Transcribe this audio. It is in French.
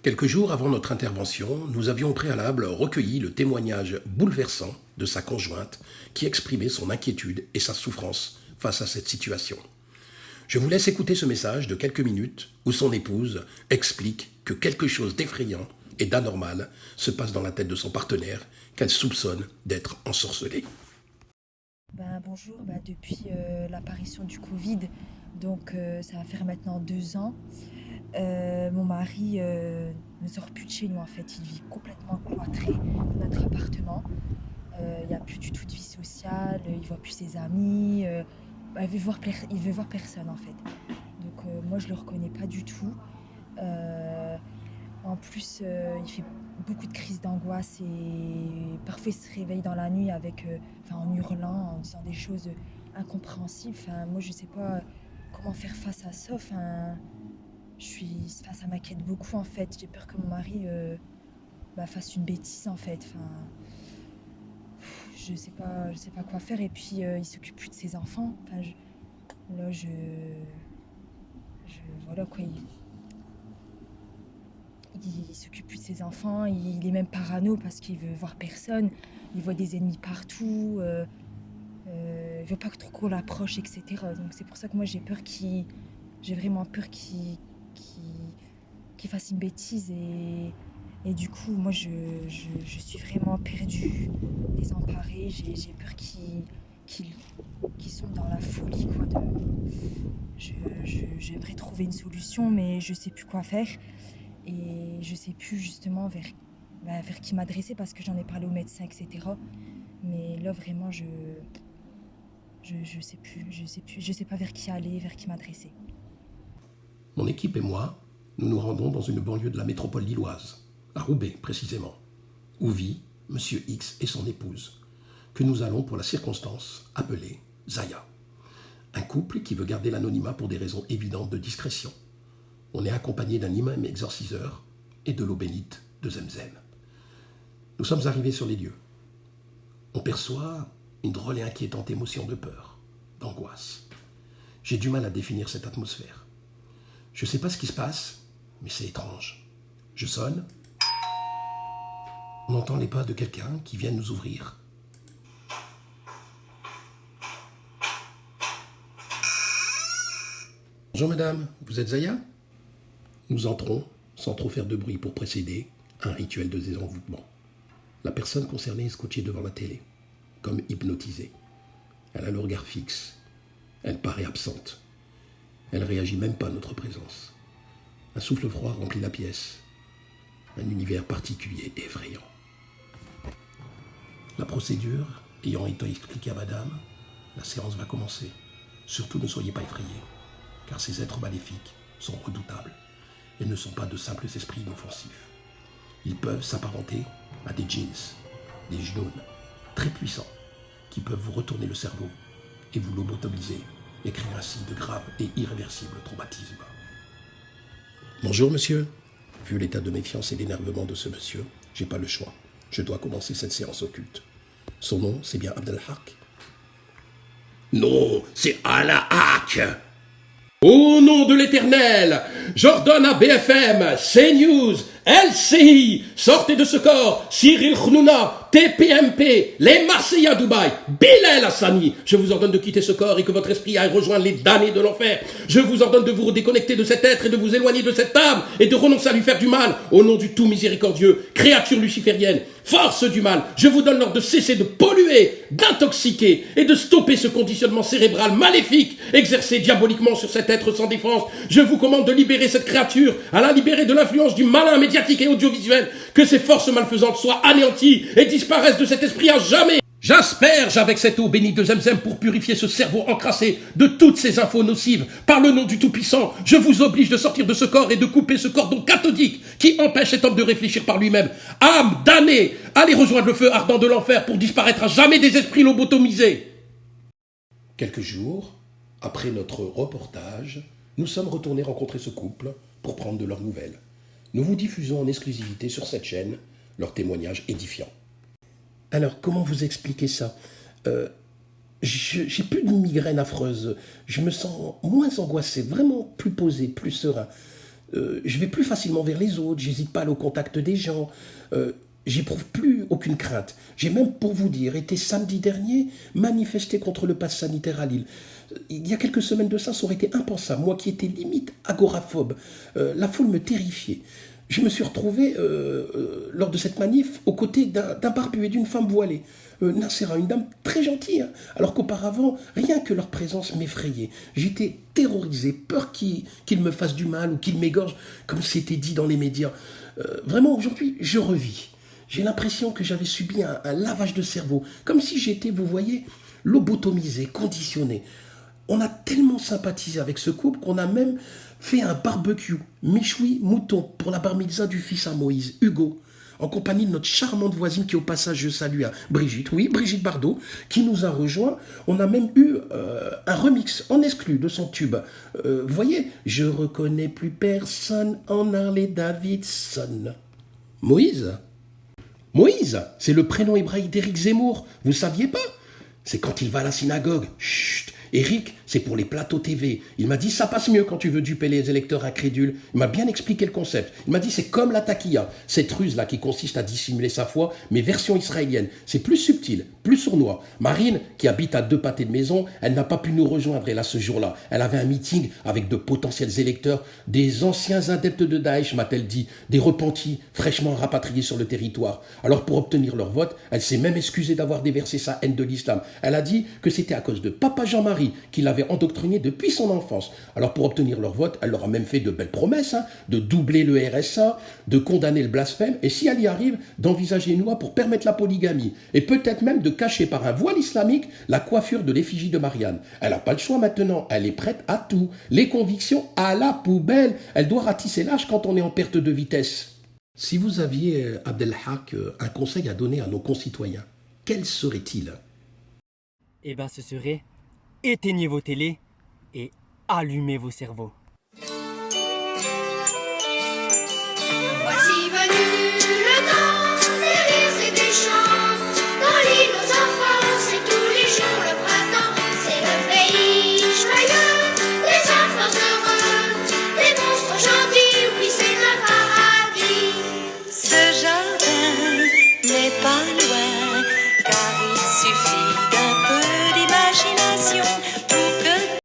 Quelques jours avant notre intervention, nous avions au préalable recueilli le témoignage bouleversant de sa conjointe qui exprimait son inquiétude et sa souffrance face à cette situation. Je vous laisse écouter ce message de quelques minutes où son épouse explique que quelque chose d'effrayant et d'anormal se passe dans la tête de son partenaire qu'elle soupçonne d'être ensorcelé. Bonjour, depuis l'apparition du Covid, donc ça va faire maintenant 2 ans. Mon mari ne sort plus de chez nous en fait, il vit complètement cloîtré dans notre appartement. Il n'y a plus du tout de vie sociale, il ne voit plus ses amis, il veut voir personne en fait. Donc moi je le reconnais pas du tout. En plus, il fait beaucoup de crises d'angoisse et parfois il se réveille dans la nuit en hurlant, en disant des choses incompréhensibles. Moi je sais pas comment faire face à ça. Ça m'inquiète beaucoup en fait. J'ai peur que mon mari fasse une bêtise en fait. Je sais pas quoi faire. Et puis il s'occupe plus de ses enfants. Voilà quoi. Il s'occupe plus de ses enfants. Il est même parano parce qu'il veut voir personne. Il voit des ennemis partout. Il veut pas que trop qu'on l'approche, etc. Donc c'est pour ça que moi j'ai vraiment peur qu'il fasse une bêtise et du coup moi je suis vraiment perdue, désemparée. J'ai peur qu'il sombre dans la folie quoi. J'aimerais trouver une solution mais je sais plus quoi faire et je sais plus justement vers qui m'adresser parce que j'en ai parlé au médecin, etc. Mais là vraiment je sais pas vers qui aller, vers qui m'adresser. Mon équipe et moi, nous nous rendons dans une banlieue de la métropole lilloise, à Roubaix précisément, où vit M. X et son épouse, que nous allons pour la circonstance appeler Zaya. Un couple qui veut garder l'anonymat pour des raisons évidentes de discrétion. On est accompagné d'un imam exorciseur et de l'eau bénite de Zemzem. Nous sommes arrivés sur les lieux. On perçoit une drôle et inquiétante émotion de peur, d'angoisse. J'ai du mal à définir cette atmosphère. Je ne sais pas ce qui se passe, mais c'est étrange. Je sonne. On entend les pas de quelqu'un qui vient nous ouvrir. Bonjour madame, vous êtes Zaya ? Nous entrons, sans trop faire de bruit pour précéder, un rituel de désenvoûtement. La personne concernée est scotchée devant la télé, comme hypnotisée. Elle a le regard fixe. Elle paraît absente. Elle réagit même pas à notre présence. Un souffle froid remplit la pièce. Un univers particulier et effrayant. La procédure ayant été expliquée à madame, la séance va commencer. Surtout ne soyez pas effrayés, car ces êtres maléfiques sont redoutables et ne sont pas de simples esprits inoffensifs. Ils peuvent s'apparenter à des djinns, des jnouns, très puissants, qui peuvent vous retourner le cerveau et vous lobotomiser et créer ainsi de graves et irréversibles traumatismes. Bonjour monsieur. Vu l'état de méfiance et d'énervement de ce monsieur, j'ai pas le choix. Je dois commencer cette séance occulte. Son nom, c'est bien Abdelhak ? Non, c'est Alahak. Au nom de l'Éternel, j'ordonne à BFM, CNews, LCI, sortez de ce corps, Cyril Khnouna, TPMP, les Marseillais à Dubaï, Bilal Hassani. Je vous ordonne de quitter ce corps et que votre esprit aille rejoindre les damnés de l'enfer. Je vous ordonne de vous déconnecter de cet être et de vous éloigner de cette âme et de renoncer à lui faire du mal. Au nom du tout miséricordieux, créature luciférienne, force du mal, je vous donne l'ordre de cesser de polluer, d'intoxiquer et de stopper ce conditionnement cérébral maléfique exercé diaboliquement sur cet être sans défense. Je vous commande de libérer cette créature, à la libérer de l'influence du malin médiatique et audiovisuel, que ces forces malfaisantes soient anéanties et disparaissent de cet esprit à jamais. J'asperge avec cette eau bénie de Zemzem pour purifier ce cerveau encrassé de toutes ces infos nocives. Par le nom du Tout-Puissant, je vous oblige de sortir de ce corps et de couper ce cordon cathodique qui empêche cet homme de réfléchir par lui-même. Âme damnée, allez rejoindre le feu ardent de l'enfer pour disparaître à jamais des esprits lobotomisés. Quelques jours après notre reportage, nous sommes retournés rencontrer ce couple pour prendre de leurs nouvelles. Nous vous diffusons en exclusivité sur cette chaîne leurs témoignages édifiants. Alors, comment vous expliquer ça ? J'ai plus de migraine affreuse. Je me sens moins angoissé, vraiment plus posé, plus serein. Je vais plus facilement vers les autres, j'hésite pas à aller au contact des gens. J'éprouve plus aucune crainte. J'ai même, pour vous dire, été samedi dernier manifesté contre le pass sanitaire à Lille. Il y a quelques semaines de ça aurait été impensable. Moi qui étais limite agoraphobe, la foule me terrifiait. Je me suis retrouvé, lors de cette manif, aux côtés d'un barbu et d'une femme voilée. Nassera, une dame très gentille, hein, alors qu'auparavant, rien que leur présence m'effrayait. J'étais terrorisé, peur qu'ils me fassent du mal ou qu'ils m'égorgent, comme c'était dit dans les médias. Vraiment, aujourd'hui, je revis. J'ai l'impression que j'avais subi un lavage de cerveau, comme si j'étais, vous voyez, lobotomisé, conditionné. On a tellement sympathisé avec ce couple qu'on a même fait un barbecue, méchoui mouton, pour la bar mitzvah du fils à Moïse, Hugo, en compagnie de notre charmante voisine qui, au passage, je salue, Brigitte, oui, Brigitte Bardot, qui nous a rejoints. On a même eu un remix en exclu de son tube. Vous voyez, je reconnais plus personne en Harley Davidson. Moïse, c'est le prénom hébraïque d'Éric Zemmour. Vous saviez pas? C'est quand il va à la synagogue. Chut. Éric, c'est pour les plateaux TV. Il m'a dit, ça passe mieux quand tu veux duper les électeurs incrédules. Il m'a bien expliqué le concept. Il m'a dit, c'est comme la taquilla, cette ruse-là qui consiste à dissimuler sa foi, mais version israélienne. C'est plus subtil, plus sournois. Marine, qui habite à 2 pâtés de maison, elle n'a pas pu nous rejoindre, elle, ce jour-là. Elle avait un meeting avec de potentiels électeurs, des anciens adeptes de Daesh, m'a-t-elle dit, des repentis, fraîchement rapatriés sur le territoire. Alors, pour obtenir leur vote, elle s'est même excusée d'avoir déversé sa haine de l'islam. Elle a dit que c'était à cause de Papa Jean-Marie qui l'avait endoctriné depuis son enfance. Alors pour obtenir leur vote, elle leur a même fait de belles promesses, hein, de doubler le RSA, de condamner le blasphème, et si elle y arrive, d'envisager une loi pour permettre la polygamie, et peut-être même de cacher par un voile islamique la coiffure de l'effigie de Marianne. Elle n'a pas le choix maintenant, elle est prête à tout. Les convictions à la poubelle, elle doit ratisser l'âge quand on est en perte de vitesse. Si vous aviez, Abdelhak, un conseil à donner à nos concitoyens, quel serait-il? Eh ben ce serait: éteignez vos télés et allumez vos cerveaux.